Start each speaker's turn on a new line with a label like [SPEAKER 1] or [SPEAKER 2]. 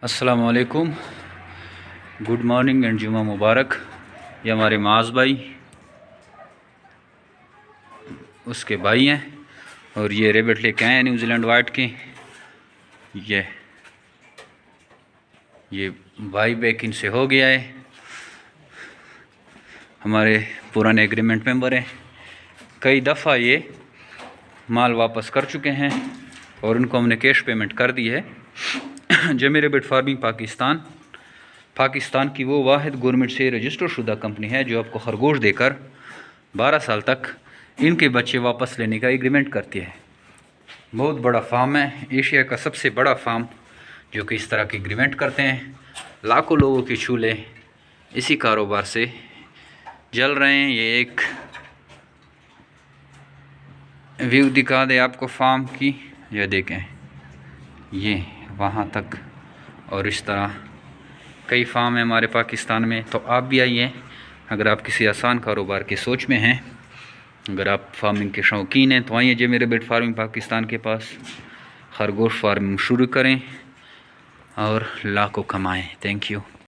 [SPEAKER 1] السلام علیکم، good morning and جمعہ مبارک۔ یہ ہمارے معاذ بھائی، اس کے بھائی ہیں، اور یہ ریبٹ لے کے آئے ہیں نیوزی لینڈ وائٹ کے۔ یہ بھائی بیک ان سے ہو گیا ہے، ہمارے پرانے ایگریمنٹ ممبر ہیں۔ کئی دفعہ یہ مال واپس کر چکے ہیں اور ان کو ہم نے کیش پیمنٹ کر دی ہے۔ جمی ریبٹ فارمنگ پاکستان کی وہ واحد گورنمنٹ سے رجسٹر شدہ کمپنی ہے جو آپ کو خرگوش دے کر 12 سال تک ان کے بچے واپس لینے کا ایگریمنٹ کرتی ہے۔ بہت بڑا فارم ہے، ایشیا کا سب سے بڑا فارم جو کہ اس طرح کے ایگریمنٹ کرتے ہیں۔ لاکھوں لوگوں کے چولہے اسی کاروبار سے جل رہے ہیں۔ یہ ایک ویو دکھا دے آپ کو فارم کی، یہ دیکھیں، یہ وہاں تک، اور اس طرح کئی فارم ہیں ہمارے پاکستان میں۔ تو آپ بھی آئیے، اگر آپ کسی آسان کاروبار کی سوچ میں ہیں، اگر آپ فارمنگ کے شوقین ہیں تو آئیے جمی ریبٹ فارمنگ پاکستان کے پاس، خرگوش فارمنگ شروع کریں اور لاکھوں کمائیں۔ Thank you.